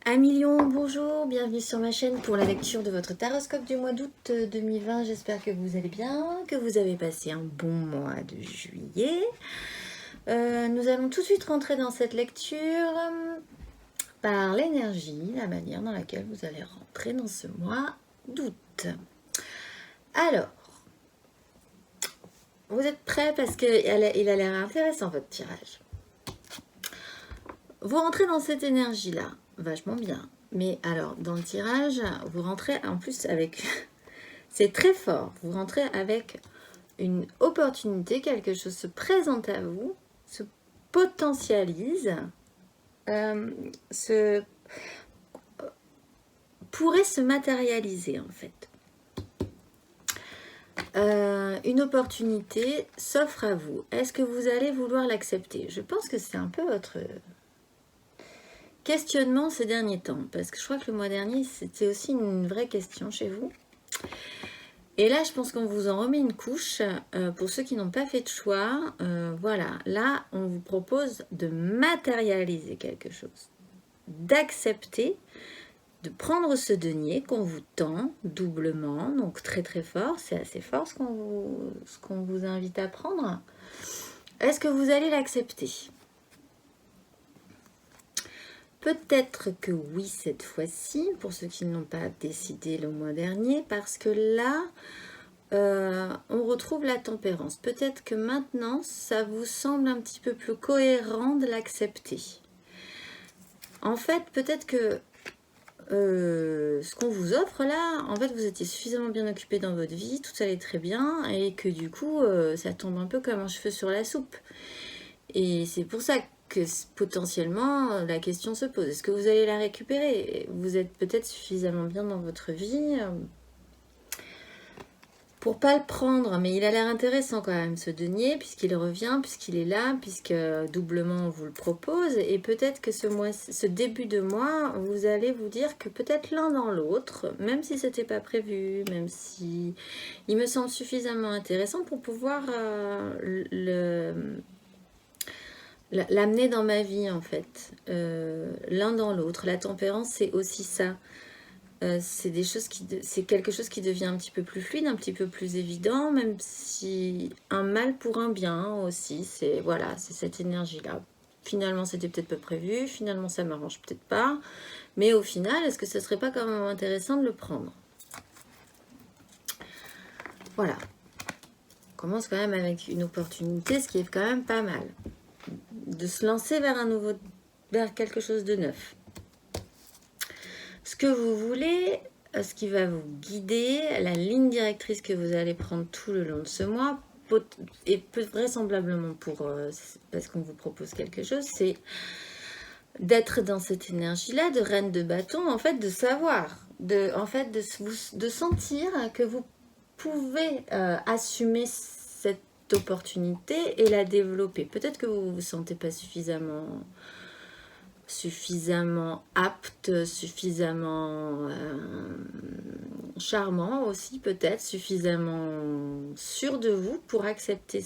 Un million, bonjour, bienvenue sur ma chaîne pour la lecture de votre taroscope du mois d'août 2020. J'espère que vous allez bien, que vous avez passé un bon mois de juillet. Nous allons tout de suite rentrer dans cette lecture par l'énergie, la manière dans laquelle vous allez rentrer dans ce mois d'août. Alors, vous êtes prêts parce qu'il a l'air intéressant votre tirage. Vous rentrez dans cette énergie-là, vachement bien. Mais alors, dans le tirage, vous rentrez en plus avec... C'est très fort. Vous rentrez avec une opportunité, quelque chose se présente à vous, se potentialise, pourrait se matérialiser en fait. Une opportunité s'offre à vous. Est-ce que vous allez vouloir l'accepter? Je pense que c'est un peu votre questionnement ces derniers temps, parce que je crois que le mois dernier, c'était aussi une vraie question chez vous. Et là, je pense qu'on vous en remet une couche. Pour ceux qui n'ont pas fait de choix, voilà, là, on vous propose de matérialiser quelque chose, d'accepter, de prendre ce denier qu'on vous tend doublement, donc très très fort, c'est assez fort ce qu'on vous invite à prendre. Est-ce que vous allez l'accepter? Peut-être que oui cette fois-ci, pour ceux qui n'ont pas décidé le mois dernier, parce que là, on retrouve la tempérance. Peut-être que maintenant, ça vous semble un petit peu plus cohérent de l'accepter. En fait, peut-être que ce qu'on vous offre là, en fait, vous étiez suffisamment bien occupé dans votre vie, tout allait très bien, et que du coup, ça tombe un peu comme un cheveu sur la soupe. Et c'est pour ça que potentiellement, la question se pose. Est-ce que vous allez la récupérer? Vous êtes peut-être suffisamment bien dans votre vie pour pas le prendre, mais il a l'air intéressant quand même ce denier, puisqu'il revient, puisqu'il est là, puisque doublement on vous le propose, et peut-être que ce début de mois, vous allez vous dire que peut-être l'un dans l'autre, même si c'était pas prévu, même si il me semble suffisamment intéressant pour pouvoir l'amener dans ma vie en fait, l'un dans l'autre. La tempérance, c'est aussi ça. C'est quelque chose qui devient un petit peu plus fluide, un petit peu plus évident, même si un mal pour un bien aussi, c'est voilà, c'est cette énergie-là. Finalement, c'était peut-être pas prévu, finalement, ça m'arrange peut-être pas, mais au final, est-ce que ce serait pas quand même intéressant de le prendre? Voilà. On commence quand même avec une opportunité, ce qui est quand même pas mal. De se lancer vers quelque chose de neuf. Ce que vous voulez, ce qui va vous guider, la ligne directrice que vous allez prendre tout le long de ce mois, et vraisemblablement parce qu'on vous propose quelque chose, c'est d'être dans cette énergie-là de reine de bâton, en fait, de savoir, de sentir que vous pouvez assumer cette opportunité et la développer. Peut-être que vous ne vous sentez pas suffisamment apte, suffisamment charmant aussi peut-être, suffisamment sûr de vous pour accepter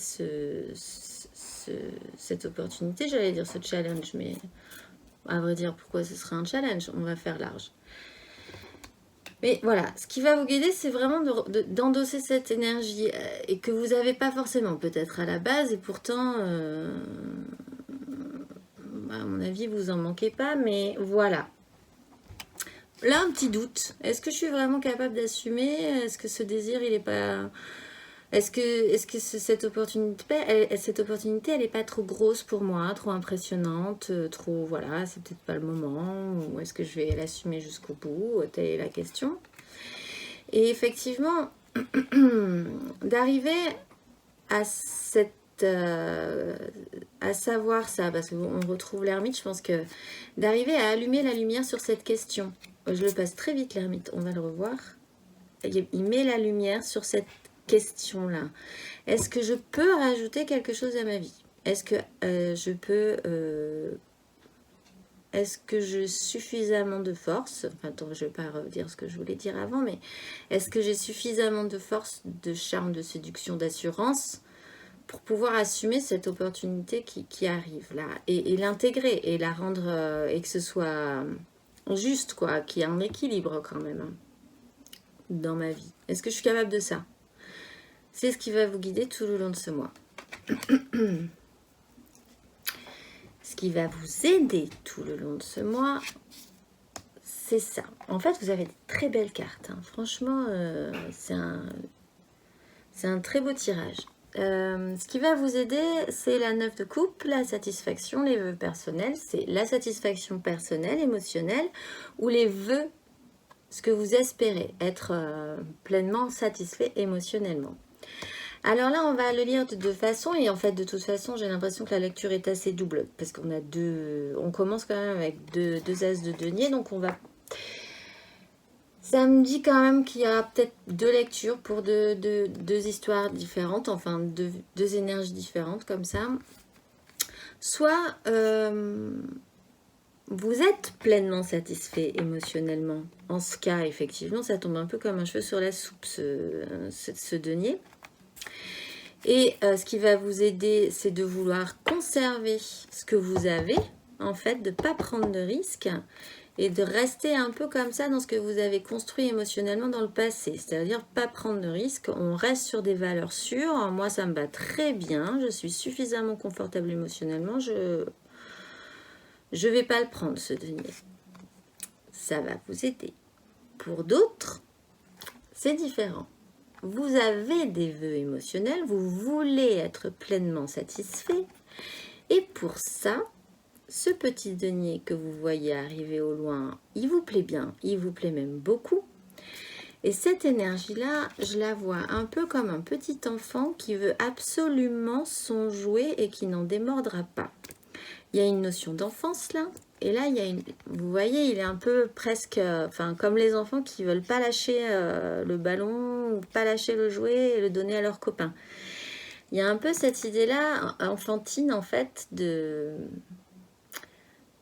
cette opportunité, j'allais dire ce challenge, mais à vrai dire pourquoi ce serait un challenge, on va faire large. Mais voilà, ce qui va vous guider, c'est vraiment d'endosser cette énergie et que vous n'avez pas forcément peut-être à la base, et pourtant à mon avis, vous en manquez pas, mais voilà. Là, un petit doute. Est-ce que je suis vraiment capable d'assumer? Est-ce que ce désir, il est pas... Est-ce que cette opportunité, elle est pas trop grosse pour moi, trop impressionnante, trop... Voilà, c'est peut-être pas le moment, ou est-ce que je vais l'assumer jusqu'au bout? Telle est la question. Et effectivement, d'arriver à à savoir ça, parce qu'on retrouve l'ermite, je pense que d'arriver à allumer la lumière sur cette question. Je le passe très vite l'ermite, on va le revoir. Il met la lumière sur cette question-là. Est-ce que je peux rajouter quelque chose à ma vie? Est-ce que je peux... est-ce que j'ai suffisamment de force? Enfin, attends, je ne vais pas redire ce que je voulais dire avant, mais est-ce que j'ai suffisamment de force, de charme, de séduction, d'assurance pour pouvoir assumer cette opportunité qui arrive là et l'intégrer et la rendre et que ce soit juste, quoi, qu'il y a un équilibre quand même hein, dans ma vie. Est-ce que je suis capable de ça? C'est ce qui va vous guider tout le long de ce mois. Ce qui va vous aider tout le long de ce mois, c'est ça. En fait, vous avez de très belles cartes. Hein. Franchement, c'est un très beau tirage. Ce qui va vous aider, c'est la 9 de coupe, la satisfaction, les vœux personnels. C'est la satisfaction personnelle, émotionnelle, ou les vœux, ce que vous espérez, être pleinement satisfait émotionnellement. Alors là, on va le lire de deux façons. Et en fait, de toute façon, j'ai l'impression que la lecture est assez double. Parce qu'on a on commence quand même avec deux as de denier. Donc, on va... Ça me dit quand même qu'il y a peut-être deux lectures pour deux histoires différentes. Enfin, deux énergies différentes comme ça. Soit vous êtes pleinement satisfait émotionnellement. En ce cas, effectivement, ça tombe un peu comme un cheveu sur la soupe, ce denier. Et ce qui va vous aider, c'est de vouloir conserver ce que vous avez, en fait, de ne pas prendre de risques et de rester un peu comme ça dans ce que vous avez construit émotionnellement dans le passé. C'est-à-dire pas prendre de risques, on reste sur des valeurs sûres. Moi, ça me va très bien, je suis suffisamment confortable émotionnellement, je vais pas le prendre, ce denier. Ça va vous aider. Pour d'autres, c'est différent. Vous avez des vœux émotionnels, vous voulez être pleinement satisfait. Et pour ça, ce petit denier que vous voyez arriver au loin, il vous plaît bien, il vous plaît même beaucoup. Et cette énergie-là, je la vois un peu comme un petit enfant qui veut absolument son jouet et qui n'en démordra pas. Il y a une notion d'enfance là. Et là, il y a vous voyez, il est un peu presque, comme les enfants qui veulent pas lâcher le ballon ou pas lâcher le jouet et le donner à leurs copains. Il y a un peu cette idée-là, enfantine en fait,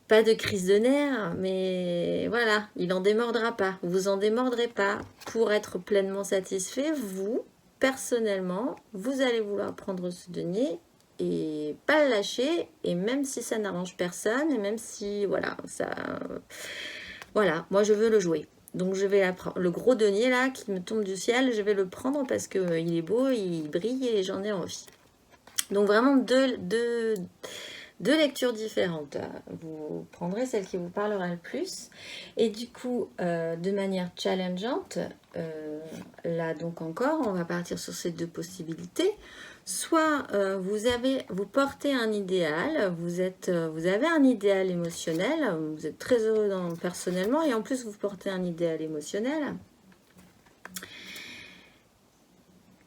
pas de crise de nerfs, mais voilà, il n'en démordra pas. Vous en démordrez pas. Pour être pleinement satisfait, vous, personnellement, vous allez vouloir prendre ce denier et pas le lâcher, et même si ça n'arrange personne, et même si, voilà, moi je veux le jouer. Donc je vais le gros denier là qui me tombe du ciel, je vais le prendre parce qu'il est beau, il brille et j'en ai envie. Donc vraiment deux lectures différentes. Vous prendrez celle qui vous parlera le plus. Et du coup, de manière challengeante, là donc encore, on va partir sur ces deux possibilités. Soit vous portez un idéal, vous avez un idéal émotionnel, vous êtes très heureux personnellement et en plus vous portez un idéal émotionnel.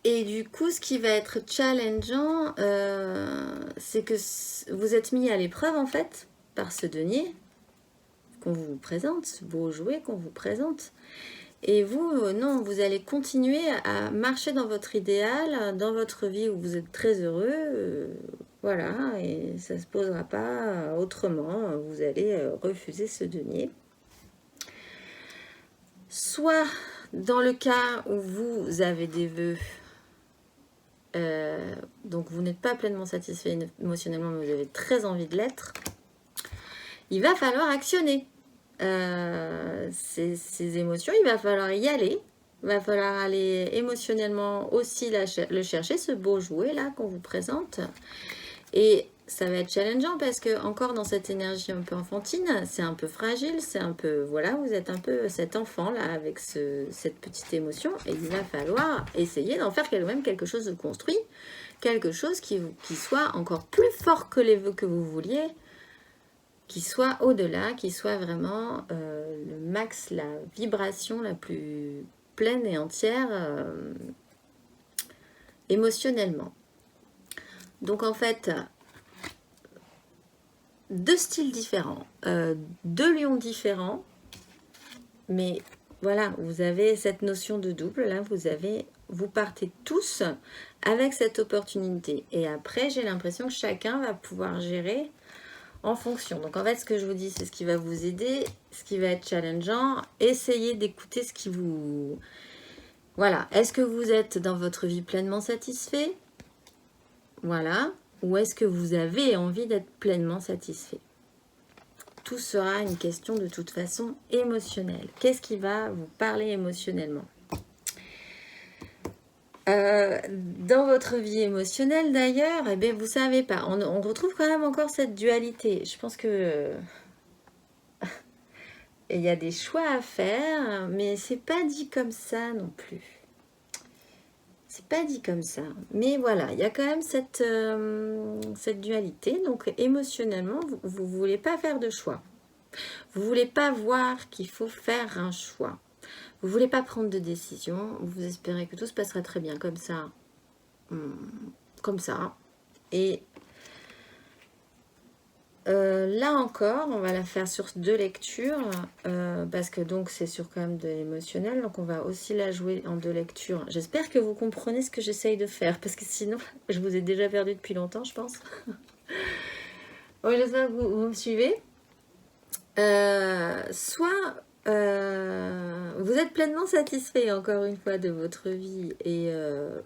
Et du coup, ce qui va être challengeant, c'est que vous êtes mis à l'épreuve en fait par ce denier qu'on vous présente, ce beau jouet qu'on vous présente. Et vous, non, vous allez continuer à marcher dans votre idéal, dans votre vie où vous êtes très heureux, voilà, et ça ne se posera pas autrement, vous allez refuser ce denier. Soit dans le cas où vous avez des vœux, donc vous n'êtes pas pleinement satisfait émotionnellement, mais vous avez très envie de l'être, il va falloir actionner. Ces émotions, il va falloir y aller. Il va falloir aller émotionnellement aussi le chercher, ce beau jouet là qu'on vous présente. Et ça va être challengeant parce que encore dans cette énergie un peu enfantine, c'est un peu fragile, c'est un peu, voilà, vous êtes un peu cet enfant là avec cette petite émotion et il va falloir essayer d'en faire même quelque chose de construit, quelque chose qui soit encore plus fort que les vœux que vous vouliez, qui soit au-delà, qui soit vraiment le max, la vibration la plus pleine et entière émotionnellement. Donc en fait, deux styles différents, deux lions différents, mais voilà, vous avez cette notion de double, là vous partez tous avec cette opportunité. Et après, j'ai l'impression que chacun va pouvoir gérer en fonction. Donc en fait, ce que je vous dis, c'est ce qui va vous aider, ce qui va être challengeant. Essayez d'écouter ce qui vous... Voilà. Est-ce que vous êtes dans votre vie pleinement satisfait? Voilà. Ou est-ce que vous avez envie d'être pleinement satisfait? tout sera une question de toute façon émotionnelle. Qu'est-ce qui va vous parler émotionnellement? Dans votre vie émotionnelle d'ailleurs, eh bien, vous savez pas, on retrouve quand même encore cette dualité. Je pense que il y a des choix à faire, mais c'est pas dit comme ça non plus. C'est pas dit comme ça. Mais voilà, il y a quand même cette dualité. Donc émotionnellement, vous ne voulez pas faire de choix. Vous ne voulez pas voir qu'il faut faire un choix. Vous ne voulez pas prendre de décision. Vous espérez que tout se passera très bien comme ça. Comme ça. Et là encore, on va la faire sur 2 lectures. Parce que donc c'est sur quand même de l'émotionnel. Donc on va aussi la jouer en 2 lectures. J'espère que vous comprenez ce que j'essaye de faire. Parce que sinon, je vous ai déjà perdu depuis longtemps, je pense. Oui, j'espère que vous me suivez. Soit vous êtes pleinement satisfait encore une fois de votre vie et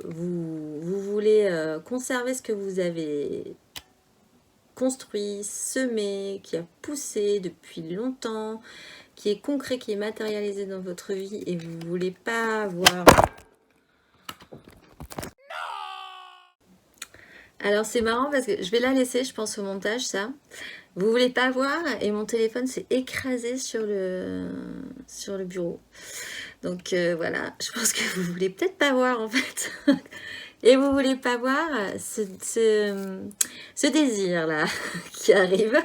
vous voulez conserver ce que vous avez construit, semé, qui a poussé depuis longtemps, qui est concret, qui est matérialisé dans votre vie et vous voulez pas voir. Alors c'est marrant parce que je vais la laisser, je pense, au montage, ça. Vous voulez pas voir et mon téléphone s'est écrasé sur le bureau. Donc voilà, je pense que vous voulez peut-être pas voir en fait. Et vous voulez pas voir ce désir là qui arrive.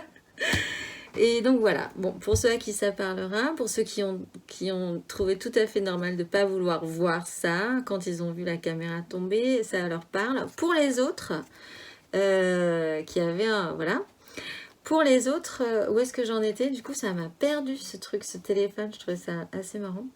Et donc voilà, bon, pour ceux à qui ça parlera, pour ceux qui ont trouvé tout à fait normal de ne pas vouloir voir ça, quand ils ont vu la caméra tomber, ça leur parle. Pour les autres, qui avaient un... Voilà. Pour les autres, où est-ce que j'en étais? Du coup, ça m'a perdu ce truc, ce téléphone, je trouvais ça assez marrant.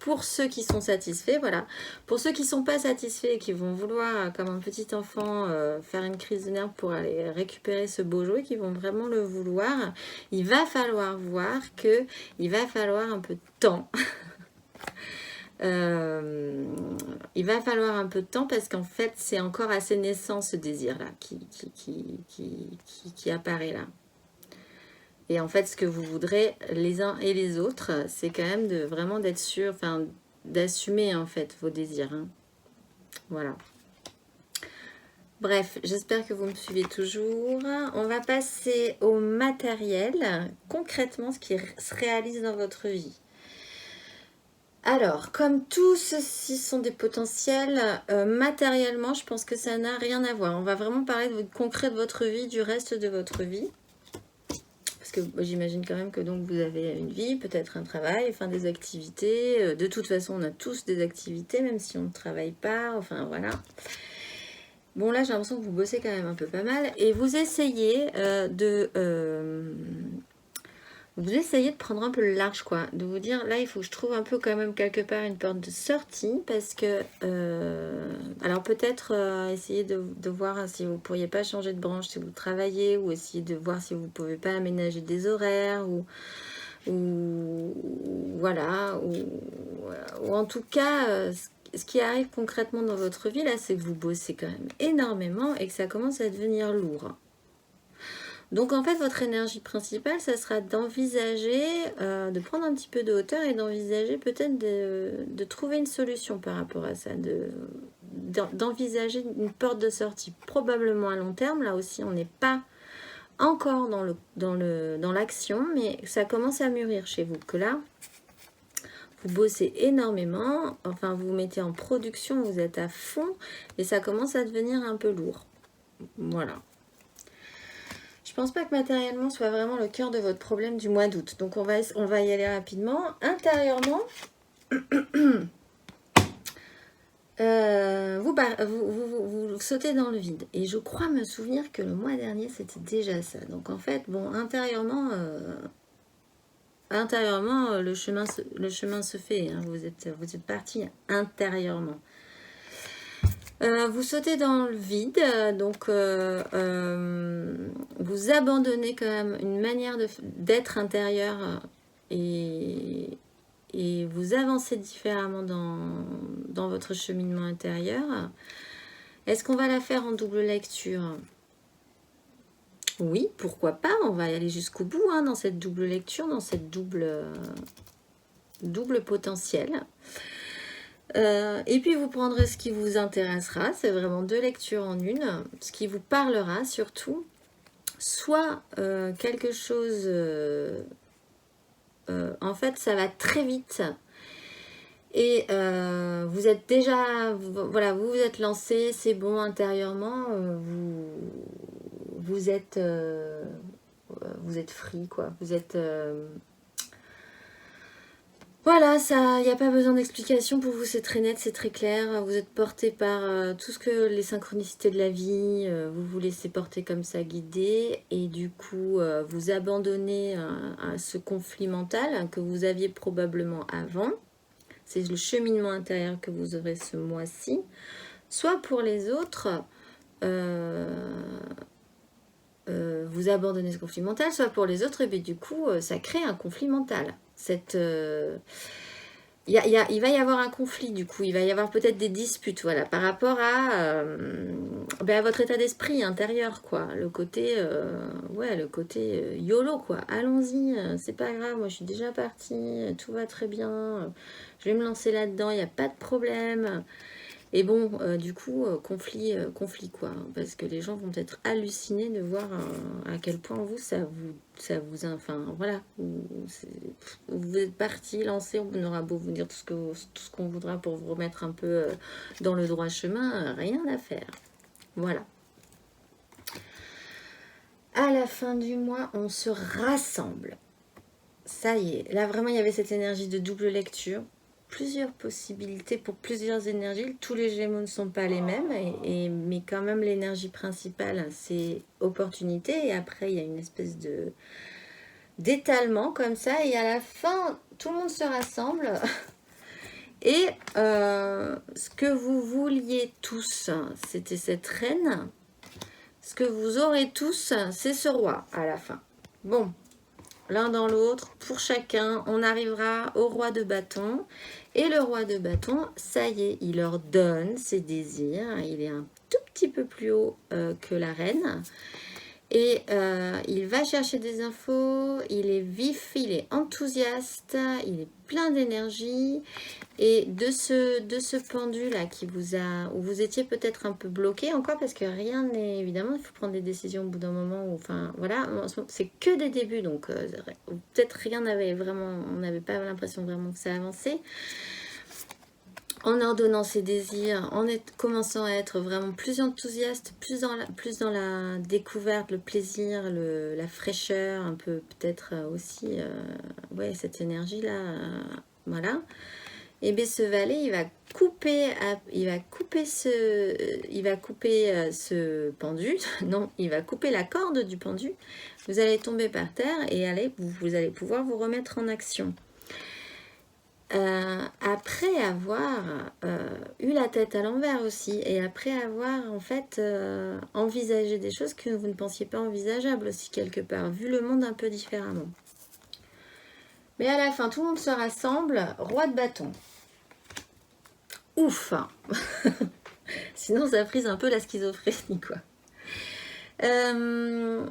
Pour ceux qui sont satisfaits, voilà. Pour ceux qui ne sont pas satisfaits et qui vont vouloir, comme un petit enfant, faire une crise de nerfs pour aller récupérer ce beau jouet, qui vont vraiment le vouloir, il va falloir voir qu'il va falloir un peu de temps. Il va falloir un peu de temps parce qu'en fait, c'est encore assez naissant ce désir-là qui apparaît là. Et en fait, ce que vous voudrez les uns et les autres, c'est quand même vraiment d'être sûr, enfin, d'assumer en fait vos désirs. Hein. Voilà. Bref, j'espère que vous me suivez toujours. On va passer au matériel, concrètement ce qui se réalise dans votre vie. Alors, comme tous ceux-ci sont des potentiels, matériellement, je pense que ça n'a rien à voir. On va vraiment parler de concret de votre vie, du reste de votre vie. Parce que j'imagine quand même que donc vous avez une vie, peut-être un travail, enfin des activités. De toute façon, on a tous des activités, même si on ne travaille pas. Enfin, voilà. Bon, là, j'ai l'impression que vous bossez quand même un peu pas mal. Et vous essayez vous essayez de prendre un peu le large, quoi. De vous dire, là, il faut que je trouve un peu quand même quelque part une porte de sortie. Parce que, alors peut-être essayer de voir si vous ne pourriez pas changer de branche si vous travaillez. Ou essayer de voir si vous ne pouvez pas aménager des horaires. Ou voilà. Ou en tout cas, ce qui arrive concrètement dans votre vie, là, c'est que vous bossez quand même énormément. Et que ça commence à devenir lourd. Donc en fait, votre énergie principale, ça sera d'envisager, de prendre un petit peu de hauteur et d'envisager peut-être de trouver une solution par rapport à ça, d'envisager une porte de sortie, probablement à long terme. Là aussi, on n'est pas encore dans l'action, mais ça commence à mûrir chez vous. Que là, vous bossez énormément, enfin vous vous mettez en production, vous êtes à fond, et ça commence à devenir un peu lourd. Voilà. Je pense pas que matériellement soit vraiment le cœur de votre problème du mois d'août. Donc on va y aller rapidement. Intérieurement, vous sautez dans le vide. Et je crois me souvenir que le mois dernier, c'était déjà ça. Donc en fait, bon, intérieurement, le chemin se fait. Hein. Vous êtes parti intérieurement. Vous sautez dans le vide, donc vous abandonnez quand même une manière d'être intérieur et vous avancez différemment dans votre cheminement intérieur. Est-ce qu'on va la faire en double lecture? Oui, pourquoi pas, on va y aller jusqu'au bout hein, dans cette double lecture, dans cette double potentiel. Et puis vous prendrez ce qui vous intéressera, c'est vraiment 2 lectures en une, ce qui vous parlera surtout, soit quelque chose, en fait ça va très vite, et vous êtes déjà, voilà, vous vous êtes lancé, c'est bon intérieurement, vous êtes free quoi, vous êtes... voilà, ça, il n'y a pas besoin d'explication pour vous, c'est très net, c'est très clair. Vous êtes porté par tout ce que les synchronicités de la vie, vous vous laissez porter comme ça, guider, et du coup, vous abandonnez à ce conflit mental que vous aviez probablement avant. C'est le cheminement intérieur que vous aurez ce mois-ci. Soit pour les autres, vous abandonnez ce conflit mental, soit pour les autres, et bien du coup, ça crée un conflit mental. Il va y avoir un conflit du coup, il va y avoir peut-être des disputes, voilà, par rapport à votre état d'esprit intérieur, quoi. Le côté, YOLO, quoi. Allons-y, c'est pas grave, moi je suis déjà partie, tout va très bien, je vais me lancer là-dedans, il n'y a pas de problème. Et bon, du coup, conflit quoi, parce que les gens vont peut-être halluciner de voir à quel point vous, enfin, voilà, vous êtes parti, lancé, on aura beau vous dire tout ce qu'on voudra pour vous remettre un peu dans le droit chemin, rien à faire. Voilà. À la fin du mois, on se rassemble. Ça y est, là vraiment, il y avait cette énergie de double lecture. Plusieurs possibilités pour plusieurs énergies. Tous les Gémeaux ne sont pas les mêmes, mais quand même l'énergie principale, c'est opportunité. Et après, il y a une espèce d'étalement comme ça. Et à la fin, tout le monde se rassemble. Et ce que vous vouliez tous, c'était cette reine. Ce que vous aurez tous, c'est ce roi à la fin. Bon. L'un dans l'autre, pour chacun, on arrivera au roi de bâton. Et le roi de bâton, ça y est, il leur donne ses désirs. Il est un tout petit peu plus haut que la reine. Et il va chercher des infos, il est vif, il est enthousiaste, il est plein d'énergie. Et de ce pendu-là qui où vous étiez peut-être un peu bloqué encore, parce que rien n'est... Évidemment, il faut prendre des décisions au bout d'un moment. Enfin, voilà, c'est que des débuts, donc peut-être rien n'avait vraiment... On n'avait pas l'impression vraiment que ça avançait. En ordonnant ses désirs, en commençant à être vraiment plus enthousiaste, plus dans la découverte, le plaisir, la fraîcheur, un peu peut-être aussi, cette énergie-là, voilà. Et bien ce valet, il va couper ce pendu, non, il va couper la corde du pendu. Vous allez tomber par terre et vous allez pouvoir vous remettre en action. Après avoir eu la tête à l'envers aussi, et après avoir en fait envisagé des choses que vous ne pensiez pas envisageables aussi quelque part, vu le monde un peu différemment. Mais à la fin, tout le monde se rassemble, roi de bâton. Ouf. Sinon ça frise un peu la schizophrénie quoi. Dans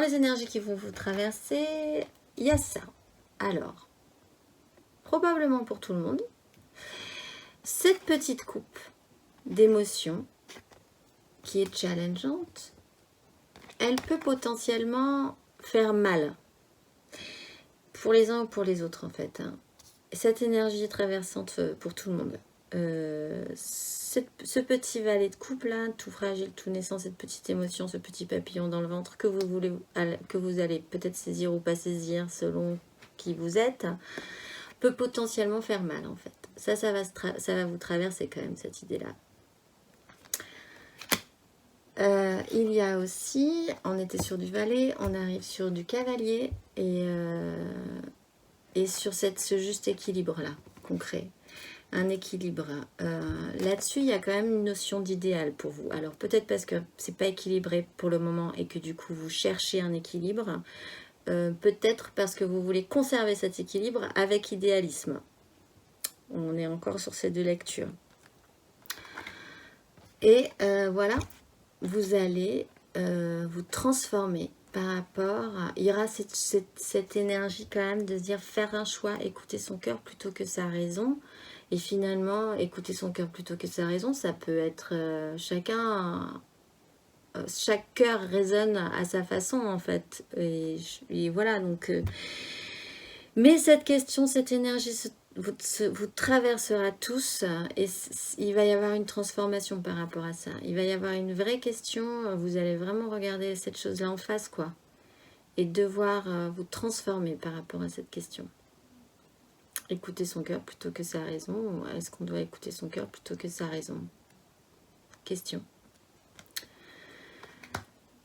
les énergies qui vont vous traverser, il y a ça. Alors, probablement pour tout le monde, cette petite coupe d'émotions qui est challengeante, elle peut potentiellement faire mal pour les uns ou pour les autres en fait. Cette énergie est traversante pour tout le monde. Ce petit valet de coupe là, tout fragile, tout naissant, cette petite émotion, ce petit papillon dans le ventre que vous allez peut-être saisir ou pas saisir selon qui vous êtes, peut potentiellement faire mal en fait. Ça va vous traverser quand même cette idée là. Il y a aussi, on était sur du valet, on arrive sur du cavalier et sur ce juste équilibre là qu'on crée. Un équilibre. Là-dessus, il y a quand même une notion d'idéal pour vous. Alors peut-être parce que c'est pas équilibré pour le moment et que du coup vous cherchez un équilibre. Peut-être parce que vous voulez conserver cet équilibre avec idéalisme. On est encore sur ces 2 lectures. Et voilà, vous allez vous transformer par rapport à... Il y aura cette énergie quand même de se dire faire un choix, écouter son cœur plutôt que sa raison. Et finalement, écouter son cœur plutôt que sa raison, ça peut être chacun... chaque cœur résonne à sa façon en fait. Et voilà, donc... mais cette question, cette énergie vous traversera tous et il va y avoir une transformation par rapport à ça. Il va y avoir une vraie question, vous allez vraiment regarder cette chose-là en face, quoi. Et devoir vous transformer par rapport à cette question. Écouter son cœur plutôt que sa raison, ou est-ce qu'on doit écouter son cœur plutôt que sa raison? Question.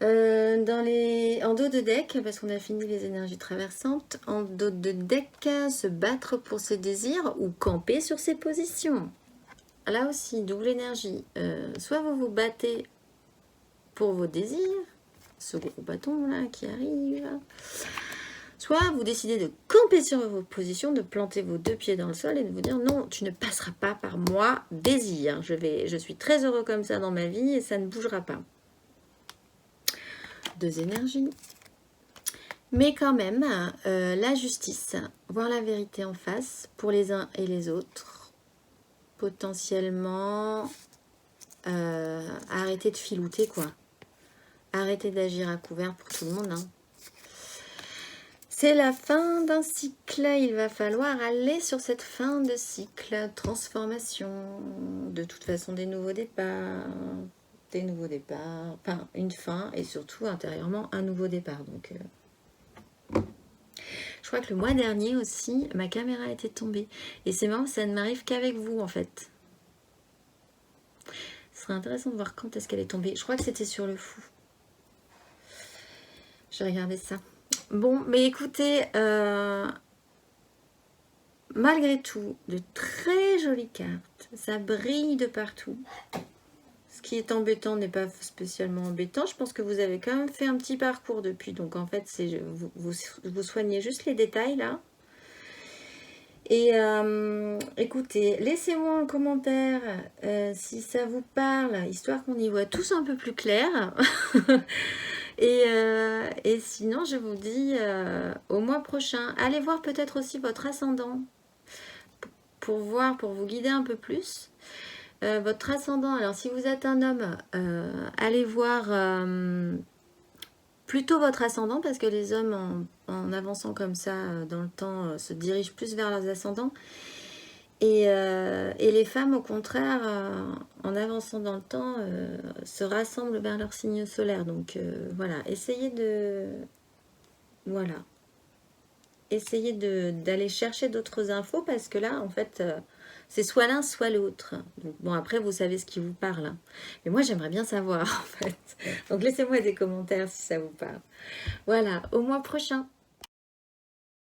En dos de deck, parce qu'on a fini les énergies traversantes, en dos de deck, se battre pour ses désirs ou camper sur ses positions. Là aussi, double énergie. Soit vous vous battez pour vos désirs, ce gros bâton là qui arrive, soit vous décidez de camper sur vos positions, de planter vos deux pieds dans le sol et de vous dire non, tu ne passeras pas par moi, désir. Je suis très heureux comme ça dans ma vie et ça ne bougera pas. Deux énergies. Mais quand même, la justice, voir la vérité en face pour les uns et les autres, potentiellement arrêter de filouter, quoi. Arrêter d'agir à couvert pour tout le monde. Hein. C'est la fin d'un cycle, il va falloir aller sur cette fin de cycle, transformation, de toute façon des nouveaux départs, enfin une fin et surtout intérieurement un nouveau départ. Donc, je crois que le mois dernier aussi, ma caméra était tombée. Et c'est marrant, ça ne m'arrive qu'avec vous en fait. Ce serait intéressant de voir quand est-ce qu'elle est tombée. Je crois que c'était sur le fou. J'ai regardé ça. Bon, mais écoutez, malgré tout, de très jolies cartes. Ça brille de partout. Ce qui est embêtant n'est pas spécialement embêtant. Je pense que vous avez quand même fait un petit parcours depuis. Donc en fait, vous soignez juste les détails là. Et écoutez, laissez-moi un commentaire si ça vous parle, histoire qu'on y voit tous un peu plus clair. Et sinon, je vous dis au mois prochain. Allez voir peut-être aussi votre ascendant pour vous guider un peu plus. Votre ascendant, alors si vous êtes un homme, allez voir plutôt votre ascendant parce que les hommes en avançant comme ça dans le temps se dirigent plus vers leurs ascendants et les femmes au contraire en avançant dans le temps se rassemblent vers leur signe solaire. Donc voilà, essayez d'aller chercher d'autres infos parce que là en fait c'est soit l'un soit l'autre. Bon après vous savez ce qui vous parle hein. Mais moi j'aimerais bien savoir en fait. Donc laissez-moi des commentaires si ça vous parle. Voilà, au mois prochain.